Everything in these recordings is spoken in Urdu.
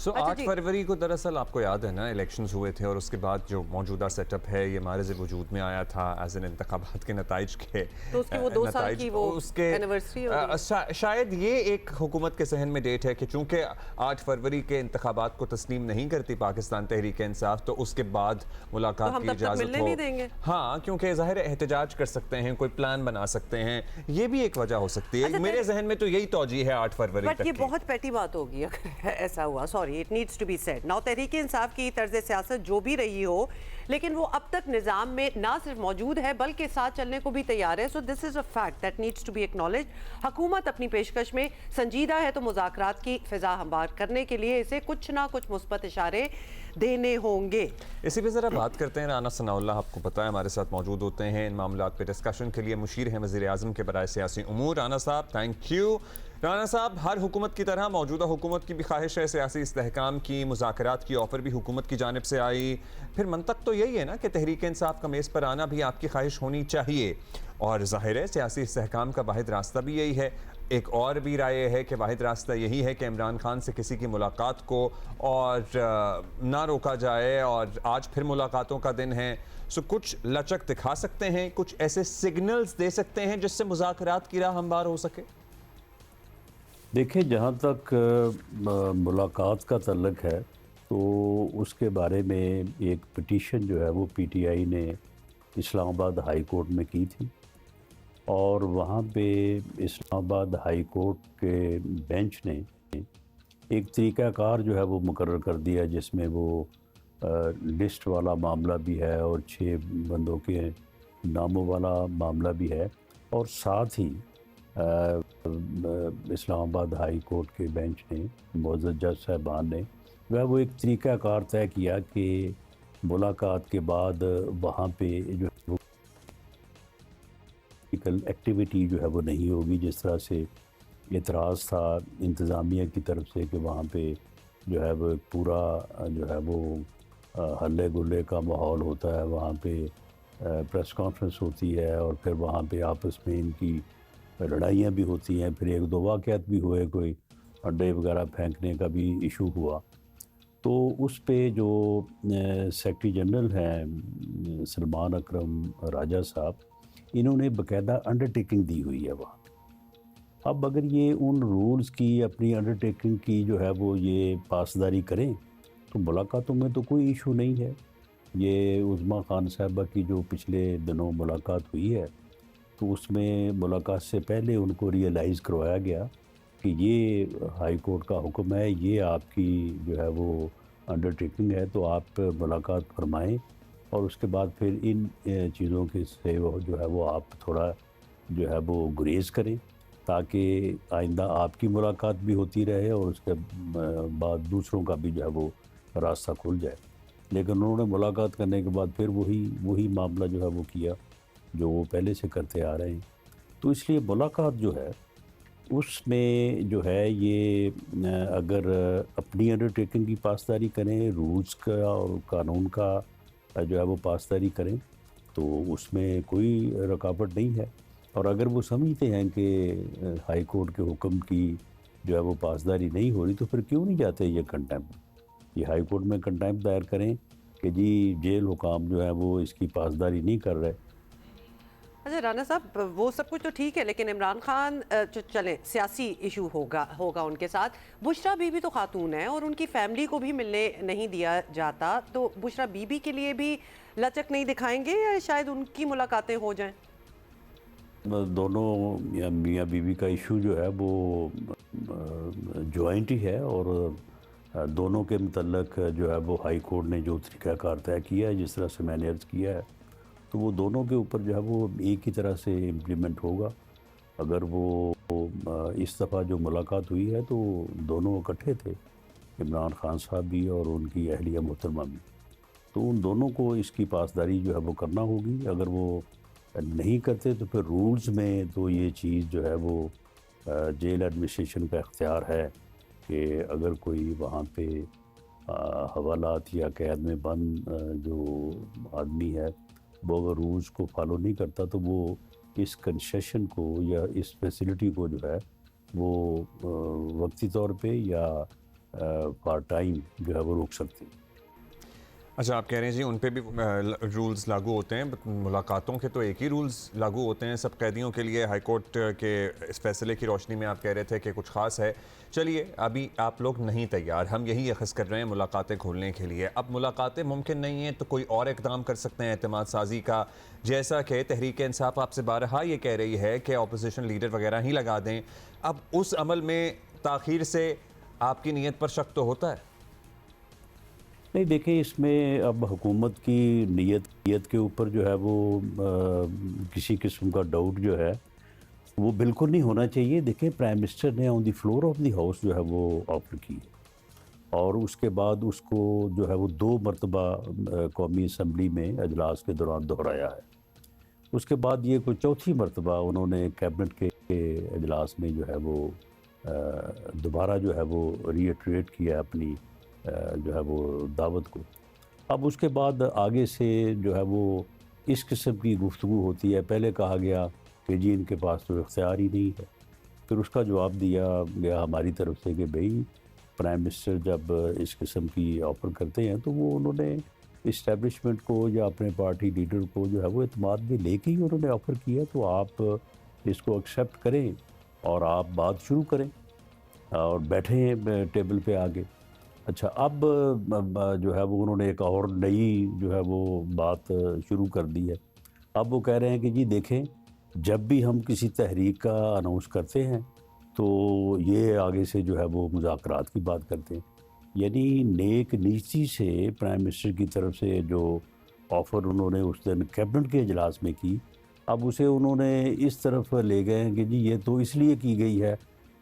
8 فروری کو دراصل آپ کو یاد ہے نا الیکشنز ہوئے تھے، اور اس کے بعد جو موجودہ سیٹ اپ ہے یہ مارز وجود میں آیا تھا ایز ان انتخابات کے نتائج کے تو اس کی وہ 2 سال کی وہ اینیورسری ہوگی. شاید یہ ایک حکومت کے ذہن میں ڈیٹ ہے کہ چونکہ 8 فروری کے انتخابات کو تسلیم نہیں کرتی پاکستان تحریک انصاف، تو اس کے بعد ملاقات کی اجازت ہو. ہاں، کیونکہ ظاہر احتجاج کر سکتے ہیں، کوئی پلان بنا سکتے ہیں، یہ بھی ایک وجہ ہو سکتی ہے. میرے ذہن میں تو یہی توجیہ ہے 8 فروری تک. بٹ یہ بہت پیٹی بات ہوگی اگر ایسا ہوا. Sorry, it needs to be said. Now Tehreek Insaf کی طرز سیاست جو بھی رہی ہو، لیکن وہ اب تک نظام میں نہ صرف موجود ہے بلکہ ساتھ چلنے کو بھی تیار ہے. So this is a fact that needs to be acknowledged. حکومت اپنی پیشکش میں سنجیدہ ہے تو مذاکرات کی فضا ہموار کرنے کے لیے اسے کچھ نہ کچھ مثبت اشارے دینے ہوں گے. اسی پہ ذرا بات کرتے ہیں. رانا ثناء اللہ آپ کو پتہ ہے ہمارے ساتھ موجود ہوتے ہیں ان معاملات پہ ڈسکشن کے لیے. مشیر ہیں وزیر اعظم کے برائے سیاسی امور. رانا صاحب تھینک یو. رانا صاحب، ہر حکومت کی طرح موجودہ حکومت کی بھی خواہش ہے سیاسی استحکام کی، مذاکرات کی آفر بھی حکومت کی جانب سے آئی. پھر منطق تو یہی ہے نا کہ تحریک انصاف کا میز پر آنا بھی آپ کی خواہش ہونی چاہیے، اور ظاہر ہے سیاسی استحکام کا واحد راستہ بھی یہی ہے. ایک اور بھی رائے ہے کہ واحد راستہ یہی ہے کہ عمران خان سے کسی کی ملاقات کو اور نہ روکا جائے، اور آج پھر ملاقاتوں کا دن ہے. سو کچھ لچک دکھا سکتے ہیں، کچھ ایسے سگنلز دے سکتے ہیں جس سے مذاکرات کی راہ ہموار ہو سکے. دیکھیں، جہاں تک ملاقات کا تعلق ہے تو اس کے بارے میں ایک پٹیشن جو ہے وہ پی ٹی آئی نے اسلام آباد ہائی کورٹ میں کی تھی، اور وہاں پہ اسلام آباد ہائی کورٹ کے بینچ نے ایک طریقہ کار جو ہے وہ مقرر کر دیا، جس میں وہ لسٹ والا معاملہ بھی ہے اور 6 بندوں کے ناموں والا معاملہ بھی ہے، اور ساتھ ہی اسلام آباد ہائی کورٹ کے بینچ نے، معزز جج صاحبان نے وہ ایک طریقہ کار طے کیا کہ ملاقات کے بعد وہاں پہ جو ایکٹیویٹی جو ہے وہ نہیں ہوگی. جس طرح سے اعتراض تھا انتظامیہ کی طرف سے کہ وہاں پہ جو ہے وہ پورا جو ہے وہ ہلے گلے کا ماحول ہوتا ہے، وہاں پہ پریس کانفرنس ہوتی ہے، اور پھر وہاں پہ آپس میں ان کی لڑائیاں بھی ہوتی ہیں. پھر 1-2 واقعات بھی ہوئے، کوئی انڈے وغیرہ پھینکنے کا بھی ایشو ہوا. تو اس پہ جو سیکرٹری جنرل ہیں سلمان اکرم راجہ صاحب، انہوں نے باقاعدہ انڈرٹیکنگ دی ہوئی ہے وہاں. اب اگر یہ ان رولز کی، اپنی انڈرٹیکنگ کی جو ہے وہ یہ پاسداری کریں تو ملاقاتوں میں تو کوئی ایشو نہیں ہے. یہ عظمیٰ خان صاحبہ کی جو پچھلے دنوں ملاقات ہوئی ہے تو اس میں ملاقات سے پہلے ان کو ریئلائز کروایا گیا کہ یہ ہائی کورٹ کا حکم ہے، یہ آپ کی جو ہے وہ انڈرٹیکنگ ہے، تو آپ ملاقات فرمائیں، اور اس کے بعد پھر ان چیزوں کے سے جو ہے وہ آپ تھوڑا جو ہے وہ گریز کریں، تاکہ آئندہ آپ کی ملاقات بھی ہوتی رہے اور اس کے بعد دوسروں کا بھی جو ہے وہ راستہ کھل جائے. لیکن انہوں نے ملاقات کرنے کے بعد پھر وہی معاملہ جو ہے وہ کیا جو وہ پہلے سے کرتے آ رہے ہیں. تو اس لیے ملاقات جو ہے اس میں جو ہے یہ اگر اپنی انڈرٹیکنگ کی پاسداری کریں، رولز کا اور قانون کا جو ہے وہ پاسداری کریں، تو اس میں کوئی رکاوٹ نہیں ہے. اور اگر وہ سمجھتے ہیں کہ ہائی کورٹ کے حکم کی جو ہے وہ پاسداری نہیں ہو رہی تو پھر کیوں نہیں جاتے یہ کنٹیمپٹ. یہ ہائی کورٹ میں کنٹیمپٹ دائر کریں کہ جی جیل حکام جو ہے وہ اس کی پاسداری نہیں کر رہے. اچھا رانا صاحب، وہ سب کچھ تو ٹھیک ہے، لیکن عمران خان چلیں سیاسی ایشو ہوگا ان کے ساتھ. بشریٰ بی بی تو خاتون ہے اور ان کی فیملی کو بھی ملنے نہیں دیا جاتا، تو بشریٰ بی بی کے لیے بھی لچک نہیں دکھائیں گے یا شاید ان کی ملاقاتیں ہو جائیں؟ دونوں میاں بیوی کا ایشو جو ہے وہ جوائنٹ ہی ہے، اور دونوں کے متعلق جو ہے وہ ہائی کورٹ نے جو طریقہ کار طے کیا ہے، جس طرح سے میں نے عرض کیا ہے، تو وہ دونوں کے اوپر جو ہے وہ ایک ہی طرح سے امپلیمنٹ ہوگا. اگر وہ اس دفعہ جو ملاقات ہوئی ہے تو دونوں اکٹھے تھے، عمران خان صاحب بھی اور ان کی اہلیہ محترمہ بھی، تو ان دونوں کو اس کی پاسداری جو ہے وہ کرنا ہوگی. اگر وہ نہیں کرتے تو پھر رولز میں تو یہ چیز جو ہے وہ جیل ایڈمنسٹریشن کا اختیار ہے کہ اگر کوئی وہاں پہ حوالات یا قید میں بند جو آدمی ہے وہ اگر رولز کو فالو نہیں کرتا تو وہ اس کنسیشن کو یا اس فیسلٹی کو جو ہے وہ وقتی طور پہ یا پارٹ ٹائم جو ہے وہ رک سکتے ہیں۔ اچھا، آپ کہہ رہے ہیں جی ان پہ بھی رولز لاگو ہوتے ہیں، ملاقاتوں کے تو ایک ہی رولز لاگو ہوتے ہیں سب قیدیوں کے لیے۔ ہائی کورٹ کے اس فیصلے کی روشنی میں آپ کہہ رہے تھے کہ کچھ خاص ہے۔ چلیے، ابھی آپ لوگ نہیں تیار، ہم یہی اخذ کر رہے ہیں ملاقاتیں کھولنے کے لیے۔ اب ملاقاتیں ممکن نہیں ہیں تو کوئی اور اقدام کر سکتے ہیں اعتماد سازی کا، جیسا کہ تحریک انصاف آپ سے بارہا یہ کہہ رہی ہے کہ اپوزیشن لیڈر وغیرہ ہی لگا دیں۔ اب اس عمل میں تاخیر سے آپ کی نیت پر شک تو ہوتا ہے؟ نہیں دیکھیں، اس میں اب حکومت کی نیت کے اوپر جو ہے وہ کسی قسم کا ڈاؤٹ جو ہے وہ بالکل نہیں ہونا چاہیے۔ دیکھیں، پرائم منسٹر نے آن دی فلور آف دی ہاؤس جو ہے وہ آفر کی اور اس کے بعد اس کو جو ہے وہ 2 مرتبہ قومی اسمبلی میں اجلاس کے دوران دہرایا ہے۔ اس کے بعد یہ کوئی 4تھی مرتبہ انہوں نے کیبنٹ کے اجلاس میں جو ہے وہ دوبارہ جو ہے وہ ریٹریٹ کیا اپنی جو ہے وہ دعوت کو۔ اب اس کے بعد آگے سے جو ہے وہ اس قسم کی گفتگو ہوتی ہے۔ پہلے کہا گیا کہ جی ان کے پاس تو اختیار ہی نہیں ہے، پھر اس کا جواب دیا گیا ہماری طرف سے کہ بھئی پرائم منسٹر جب اس قسم کی آفر کرتے ہیں تو وہ انہوں نے اسٹیبلشمنٹ کو یا اپنے پارٹی لیڈر کو جو ہے وہ اعتماد میں لے کے ہی انہوں نے آفر کیا، تو آپ اس کو ایکسیپٹ کریں اور آپ بات شروع کریں اور بیٹھیں ٹیبل پہ آگے۔ اچھا، اب جو ہے وہ انہوں نے ایک اور نئی جو ہے وہ بات شروع کر دی ہے۔ اب وہ کہہ رہے ہیں کہ جی دیکھیں، جب بھی ہم کسی تحریک کا اناؤنس کرتے ہیں تو یہ آگے سے جو ہے وہ مذاکرات کی بات کرتے ہیں۔ یعنی نیک نیتی سے پرائم منسٹر کی طرف سے جو آفر انہوں نے اس دن کیبنٹ کے اجلاس میں کی، اب اسے انہوں نے اس طرف لے گئے ہیں کہ جی یہ تو اس لیے کی گئی ہے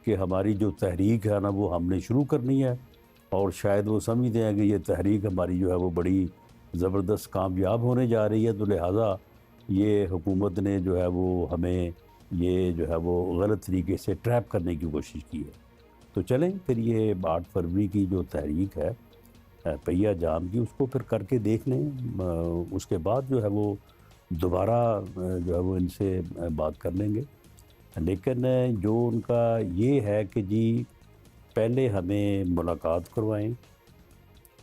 کہ ہماری جو تحریک ہے نا وہ ہم نے شروع کرنی ہے، اور شاید وہ سمجھتے ہیں کہ یہ تحریک ہماری جو ہے وہ بڑی زبردست کامیاب ہونے جا رہی ہے، تو لہٰذا یہ حکومت نے جو ہے وہ ہمیں یہ جو ہے وہ غلط طریقے سے ٹریپ کرنے کی کوشش کی ہے۔ تو چلیں پھر یہ 8 فروری کی جو تحریک ہے پہیہ جام کی، اس کو پھر کر کے دیکھ لیں۔ اس کے بعد جو ہے وہ دوبارہ جو ہے وہ ان سے بات کر لیں گے۔ لیکن جو ان کا یہ ہے کہ جی پہلے ہمیں ملاقات کروائیں،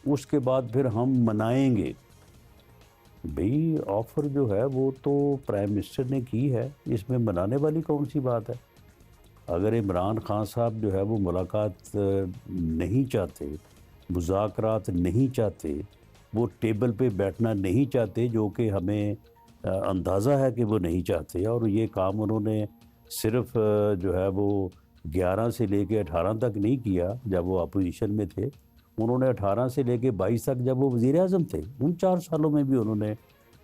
اس کے بعد پھر ہم منائیں گے۔ بھئی آفر جو ہے وہ تو پرائم منسٹر نے کی ہے، اس میں منانے والی کون سی بات ہے؟ اگر عمران خان صاحب جو ہے وہ ملاقات نہیں چاہتے، مذاکرات نہیں چاہتے، وہ ٹیبل پہ بیٹھنا نہیں چاہتے، جو کہ ہمیں اندازہ ہے کہ وہ نہیں چاہتے، اور یہ کام انہوں نے صرف جو ہے وہ 11 سے لے کے 18 تک نہیں کیا جب وہ اپوزیشن میں تھے، انہوں نے 18 سے لے کے 22 تک جب وہ وزیر اعظم تھے، ان 4 سالوں میں بھی انہوں نے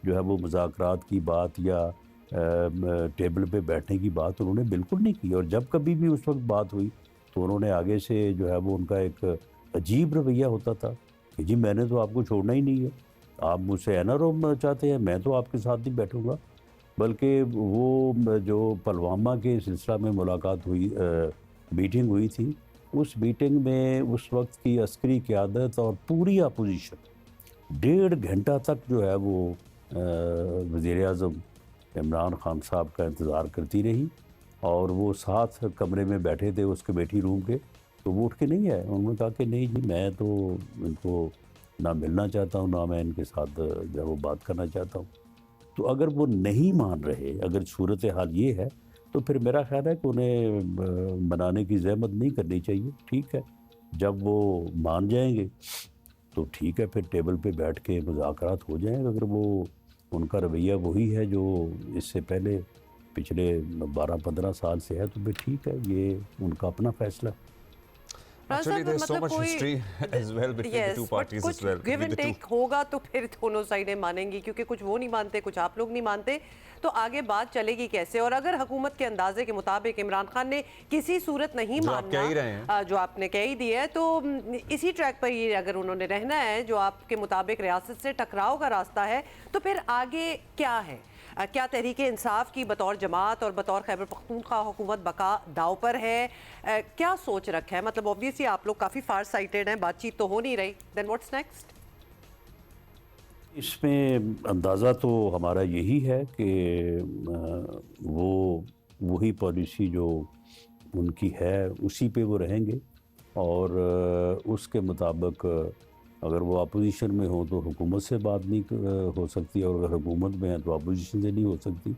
جو ہے وہ مذاکرات کی بات یا ٹیبل پہ بیٹھنے کی بات انہوں نے بالکل نہیں کی۔ اور جب کبھی بھی اس وقت بات ہوئی تو انہوں نے آگے سے جو ہے وہ ان کا ایک عجیب رویہ ہوتا تھا کہ جی میں نے تو آپ کو چھوڑنا ہی نہیں ہے، آپ مجھ سے NRO چاہتے ہیں، میں تو آپ کے ساتھ نہیں بیٹھوں گا۔ بلکہ وہ جو پلوامہ کے سلسلہ میں ملاقات ہوئی، میٹنگ ہوئی تھی، اس میٹنگ میں اس وقت کی عسکری قیادت اور پوری اپوزیشن 1.5 گھنٹہ تک جو ہے وہ وزیر اعظم عمران خان صاحب کا انتظار کرتی رہی، اور وہ ساتھ کمرے میں بیٹھے تھے اس کمیٹی روم کے، تو وہ اٹھ کے نہیں آئے۔ انہوں نے کہا کہ نہیں جی میں تو ان کو نہ ملنا چاہتا ہوں، نہ میں ان کے ساتھ جو ہے وہ بات کرنا چاہتا ہوں۔ تو اگر وہ نہیں مان رہے، اگر صورتحال یہ ہے، تو پھر میرا خیال ہے کہ انہیں منانے کی زحمت نہیں کرنی چاہیے۔ ٹھیک ہے، جب وہ مان جائیں گے تو ٹھیک ہے، پھر ٹیبل پہ بیٹھ کے مذاکرات ہو جائیں۔ اگر وہ ان کا رویہ وہی ہے جو اس سے پہلے پچھلے 12-15 سال سے ہے، تو پھر ٹھیک ہے، یہ ان کا اپنا فیصلہ ہے۔ Actually, there's so much history as well between the two parties as well. Give and take ہوگا تو پھر دونوں سائڈیں مانیں گی، کیونکہ کچھ وہ نہیں مانتے، کچھ آپ لوگ نہیں مانتے، تو آگے بات چلے گی کیسے؟ اور اگر حکومت کے اندازے کے مطابق عمران خان نے کسی صورت نہیں ماننا، جو آپ نے کہہ ہی دی ہے، تو اسی ٹریک پر یہ اگر انہوں نے رہنا ہے جو آپ کے مطابق ریاست سے ٹکراؤ کا راستہ ہے، تو پھر آگے کیا ہے؟ کیا تحریک انصاف کی بطور جماعت اور بطور خیبر پختونخوا حکومت بقا داؤ پر ہے؟ کیا سوچ رکھا ہے؟ مطلب obviously آپ لوگ کافی فار سائٹڈ ہیں، بات چیت تو ہو نہیں رہی، then what's next؟ اس میں اندازہ تو ہمارا یہی ہے کہ وہی پالیسی جو ان کی ہے اسی پہ وہ رہیں گے، اور اس کے مطابق اگر وہ اپوزیشن میں ہوں تو حکومت سے بات نہیں ہو سکتی، اور اگر حکومت میں ہیں تو اپوزیشن سے نہیں ہو سکتی۔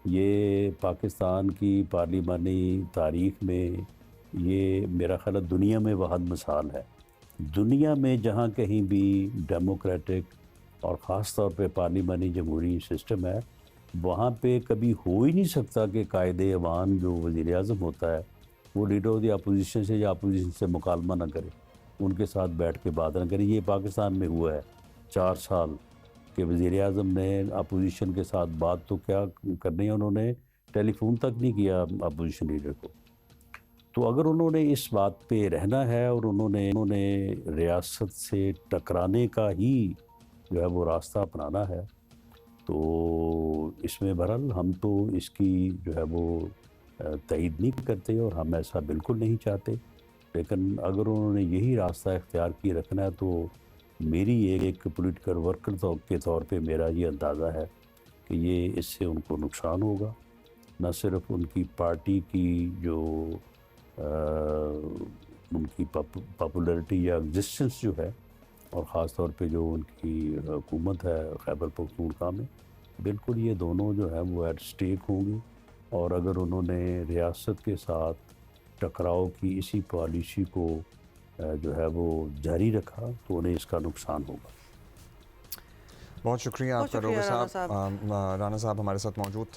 یہ پاکستان کی پارلیمانی تاریخ میں یہ میرا خیال ہے دنیا میں واحد مثال ہے۔ دنیا میں جہاں کہیں بھی ڈیموکریٹک اور خاص طور پہ پارلیمانی جمہوری سسٹم ہے، وہاں پہ کبھی ہو ہی نہیں سکتا کہ قائد ایوان جو وزیر اعظم ہوتا ہے وہ لیڈر آف دی اپوزیشن سے یا اپوزیشن سے مکالمہ نہ کرے، ان کے ساتھ بیٹھ کے بات نہ کرے۔ یہ پاکستان میں ہوا ہے 4 سال کہ وزیر اعظم نے اپوزیشن کے ساتھ بات تو کیا کرنی ہے، انہوں نے ٹیلی فون تک نہیں کیا اپوزیشن لیڈر کو۔ تو اگر انہوں نے اس بات پہ رہنا ہے اور انہوں نے ریاست سے ٹکرانے کا ہی جو ہے وہ راستہ اپنانا ہے، تو اس میں بہرحال ہم تو اس کی جو ہے وہ تائید نہیں کرتے اور ہم ایسا بالکل نہیں چاہتے، لیکن اگر انہوں نے یہی راستہ اختیار کی رکھنا ہے تو میری ایک پولیٹیکل ورکر کے طور پہ میرا یہ اندازہ ہے کہ یہ اس سے ان کو نقصان ہوگا، نہ صرف ان کی پارٹی کی جو ان کی پاپولیرٹی یا ایگزسٹنس جو ہے، اور خاص طور پہ جو ان کی حکومت ہے خیبر پختونخوا میں، بالکل یہ دونوں جو ہیں وہ ایٹ سٹیک ہوں گے، اور اگر انہوں نے ریاست کے ساتھ ٹکراؤ کی اسی پالیسی کو جو ہے وہ جاری رکھا تو انہیں اس کا نقصان ہوگا۔ بہت شکریہ آپ کا، شکریہ روبہ رانا صاحب۔ رانا صاحب ہمارے ساتھ موجود تھے۔